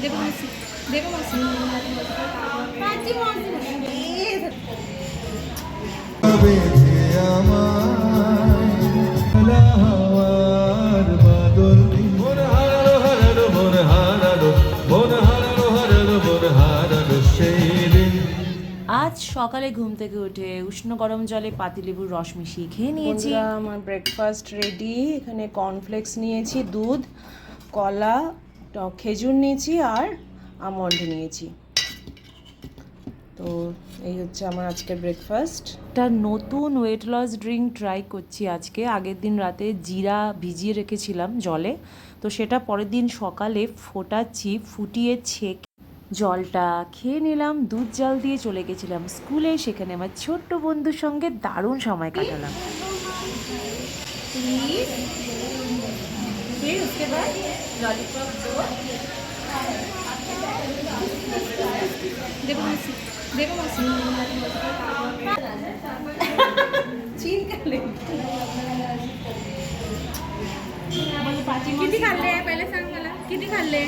देखो मौसी, देखो मौसी। पाची मौसी। বেঁধে আমায় খোলা হাওয়ার বাদল মন হারালো হারালো মন হারালো মন হারালো হারালো মন হারালো সেই দিন। আজ সকালে ঘুম থেকে উঠে উষ্ণ গরম জলে পাতিলেবুর রস মিশিয়ে খেয়ে নিয়েছি। আমার ব্রেকফাস্ট রেডি। এখানে কর্নফ্লেক্স নিয়েছি, দুধ, কলা, খেজুর নিয়েছি আর আমন্ড নিয়েছি। তো এই হচ্ছে আমার আজকের ব্রেকফাস্ট। একটা নতুন ওয়েট লস ড্রিঙ্ক ট্রাই করছি আজকে। আগের দিন রাতে জিরা ভিজিয়ে রেখেছিলাম জলে, তো সেটা পরের দিন সকালে ফোটাচ্ছি, ফুটিয়ে ছেঁকে জলটা খেয়ে নিলাম। দুধ জাল দিয়ে চলে গেছিলাম স্কুলে, সেখানে আমার ছোট্ট বন্ধুর সঙ্গে দারুণ সময় কাটালাম। फिर उसके बाद लॉलीपॉप दो। देखो मौसी, देखो मौसी। चीन कर ले। किती खाल्ले पहिले सांग मला, किती खाल्ले?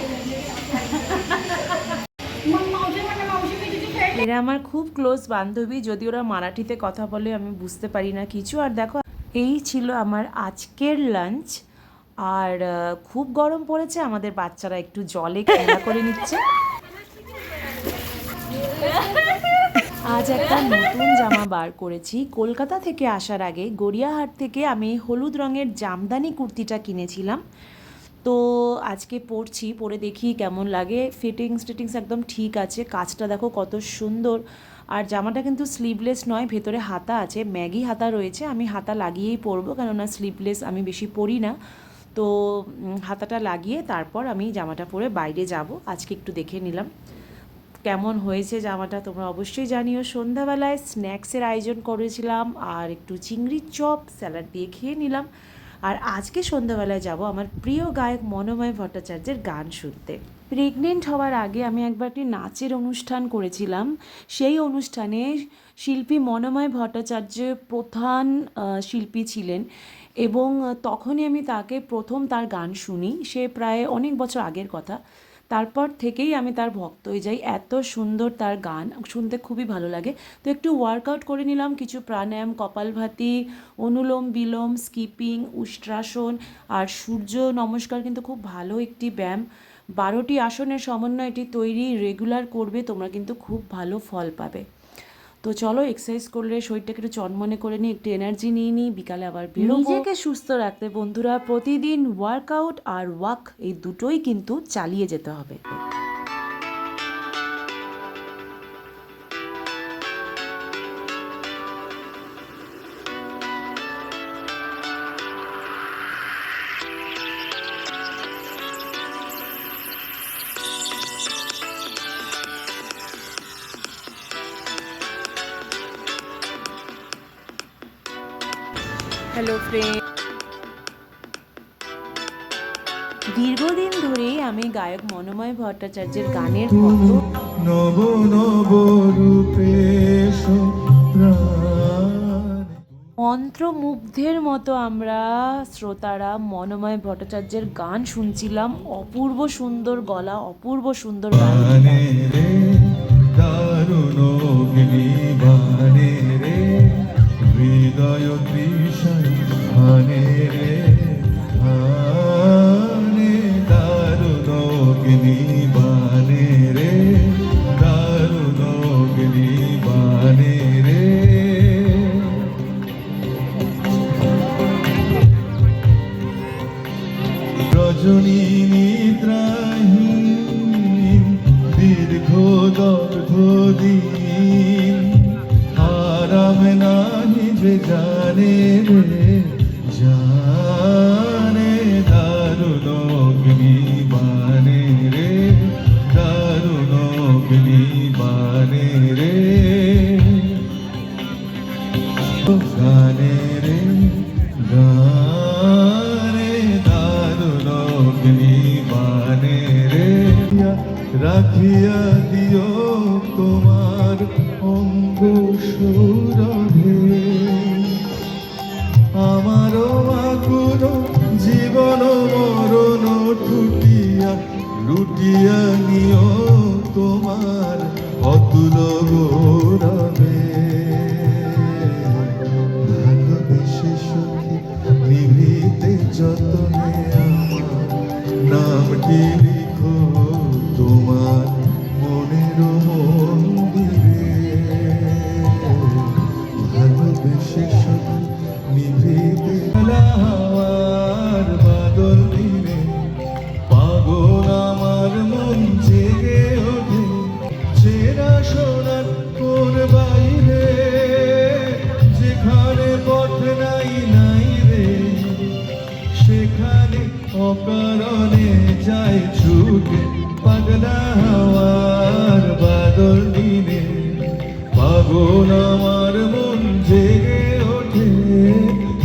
मग मावशी म्हणजे मावशी मी तुझी फ्रेंड। এরা আমার খুব ক্লোজ বান্ধবী, যদি ওরা মারাঠিতে কথা বলে আমি বুঝতে পারি না কিছু। আর দেখো, এই ছিল আমার আজকের লাঞ্চ। আর খুব গরম পড়েছে, আমাদের বাচ্চারা একটু জলে খেলা করে নিচ্ছে। আজ একটা নতুন জামা বার করেছি। কলকাতা থেকে আসার আগে গড়িয়াহাট থেকে আমি হলুদ রঙের জামদানি কুর্তিটা কিনেছিলাম, তো আজকে পরছি, পরে দেখি কেমন লাগে। ফিটিংস একদম ঠিক আছে, কাজটা দেখো কত সুন্দর। আর জামাটা কিন্তু স্লিভলেস নয়, ভেতরে হাতা আছে, ম্যাগি হাতা রয়েছে। আমি হাতা লাগিয়েই পরবো, কেননা স্লিভলেস আমি বেশি পরি না। তো হাতাটা লাগিয়ে তারপর আমি জামাটা পরে বাইরে যাব। আজকে একটু দেখে নিলাম কেমন হয়েছে জামাটা, তোমরা অবশ্যই জানিও। সন্ধ্যাবেলায় স্ন্যাক্সের আয়োজন করেছিলাম, আর একটু চিংড়ির চপ স্যালাড দিয়ে খেয়ে নিলাম। আর আজকে সন্ধ্যাবেলায় যাব আমার প্রিয় গায়ক মনোময় ভট্টাচার্যের গান শুনতে। প্রেগনেন্ট হওয়ার আগে আমি একবার একটি নাচের অনুষ্ঠান করেছিলাম। সেই অনুষ্ঠানে শিল্পী মনোময় ভট্টাচার্য প্রধান শিল্পী ছিলেন, এবং তখনই আমি তাকে প্রথম তার গান শুনি। সে প্রায় অনেক বছর আগের কথা। তারপর থেকেই আমি তার ভক্ত হয়ে যাই। এত সুন্দর তার গান, শুনতে খুবই ভালো লাগে। তো একটু ওয়ার্কআউট করে নিলাম, কিছু প্রাণায়াম, কপালভাতি, অনুলোম বিলোম, স্কিপিং, উষ্ট্রাসন আর সূর্য নমস্কার কিন্তু খুব ভালো একটি ব্যায়াম। 12টি আসনের সমন্বয়ে এটি তৈরি, রেগুলার করবে, তোমরা কিন্তু খুব ভালো ফল পাবে। তো চলো, এক্সারসাইজ করলে শরীরটাকে একটু চনমনে করে নিই, একটু এনার্জি নিয়ে নিই, বিকালে আবার বেরোবো। নিজেকে সুস্থ রাখতে বন্ধুরা প্রতিদিন ওয়ার্কআউট আর ওয়াক এই দুটোই কিন্তু চালিয়ে যেতে হবে। হ্যালো ফ্রেন্ড, দীর্ঘদিন ধরেই আমি গায়ক মনোময় ভট্টাচার্যের গানের ভক্ত। নব নব রূপে এসো প্রাণে। মন্ত্রমুগ্ধের মতো আমরা শ্রোতারা মনোময় ভট্টাচার্যের গান শুনছিলাম। অপূর্ব সুন্দর গলা, অপূর্ব সুন্দর গান। বানে রে দারুণ অগ্নি বানে রে হৃদয় তৃষায় হানে রে হানে দারুণ অগ্নি বানে রে দারুণ অগ্নি বানে রে। রজনী নিদ্রাহীন দীর্ঘ দগ্ধদিন আরাম নাহি যে জানে রে জানে দারুণ অগ্নি বানে রে দারুণ অগ্নি বানে রে গানে রে গানে দারুণ অগ্নি বানে রে। রাখিয়া দিও তোমার অঙ্গ সুরভে আমারও আকুল জীবন মরণ ঠুটিয়া দেখিয়া নিও তোমার অতুল গৌরবে ভালোবেসে সখী নিভৃতে যতনে আমার নামটি লিখো তোমার মনের মন্দিরে ভালোবেসে সখী নিভৃতে হাওয়ার বাদল দিনে পাগল আমার মন জেগে ওঠে চেনা সোনার কোন বাইরে যেখানে পথ নাই নাই রে সেখানে অকারণে যায় ছুটে পাগলা হাওয়ার বাদল দিনে পাগল আমার মন জেগে ওঠে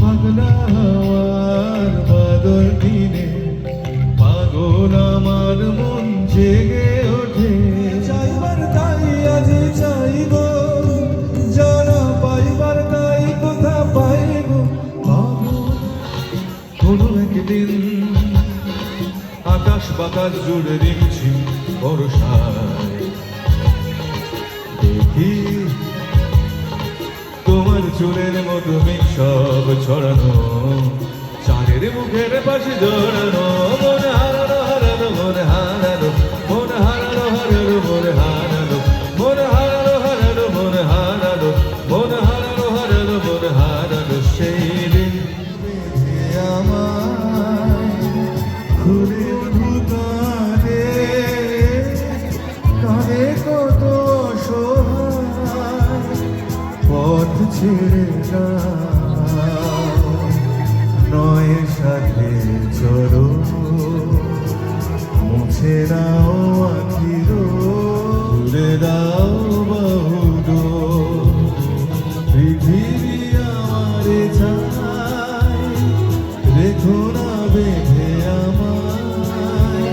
পাগলা হাওয়ার বাদল দিনে পাগল আমার মন জেগে ওঠে চাইবার তাই আজ চাইব জানা পাইবার তাই কথা পাইব কোনো একদিন আকাশ বাতাস জুড়ে রিমঝিম বর্ষায় দেখি তোমার চুলের মতো মেঘ সব ছড়ানো চাঁদের মুখের পাশে জড়ানো মন হারানো হারানো মন হারানো মন হারানো হারানো মন হারানো মন হারানো হারানো মন হারানো মন হারানো হারানো মন হারানো সেই দিন বেঁধে আমায় খুলে ঢুকানে কানে কত অসহায় পথ ছেড়ে নয় সাথে চলো মুছে নাও আখির ভুলে দাও বহুদো পৃথিবী আমারে চাই রেখো না বেঁধে আমায়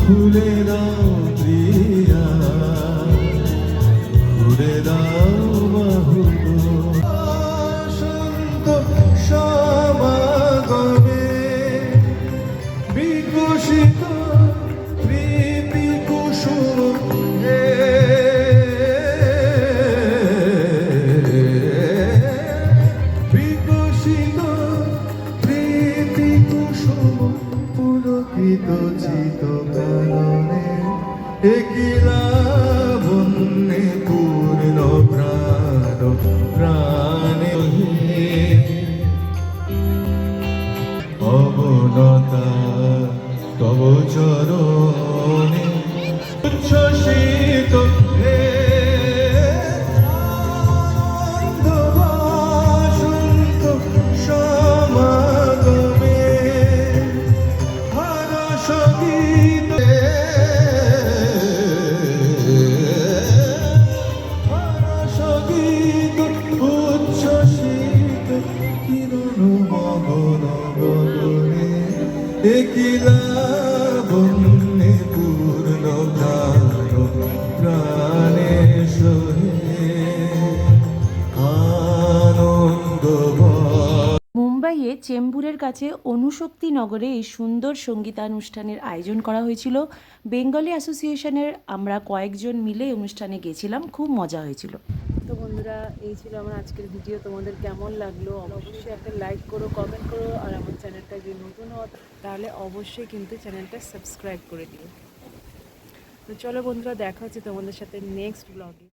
খুলে দাও প্রিয়া খুলে দাও বহুদো সমাগমে বিকশিত প্রীতি কুসুম হে বিকশিত প্রীতি কুসুম পুলকিত চিত কারণে একিলা বন্যে পূর্ণ প্রাণ প্রাণে অবনতা তব চরণে উচ্ছ্বসিত হে আনন্দ বাসন্ত সমাগমে হরষ গীতে হরষ গীত উচ্ছ্বসিত কিরণ মগন গগনে একিলা বন্যে পূর্ণ প্রাণ প্রাণে সহে আনন্দ মুম্বাইয়ে চেম্বুরের কাছে অনুশক্তি নগরে এই সুন্দর সঙ্গীতানুষ্ঠানের আয়োজন করা হয়েছিল বেঙ্গলি অ্যাসোসিয়েশনের। আমরা কয়েকজন মিলে এই অনুষ্ঠানে গেছিলাম, খুব মজা হয়েছিল। তো বন্ধুরা, এই ছিল আমার আজকের ভিডিও। তোমাদের কেমন লাগলো অবশ্যই একটা লাইক করো, কমেন্ট করো, আর আমার চ্যানেলটা যদি নতুন হও তাহলে অবশ্যই কিন্তু চ্যানেলটা সাবস্ক্রাইব করে দিও। তো চলো বন্ধুরা, দেখা হচ্ছে তোমাদের সাথে নেক্সট ব্লগে।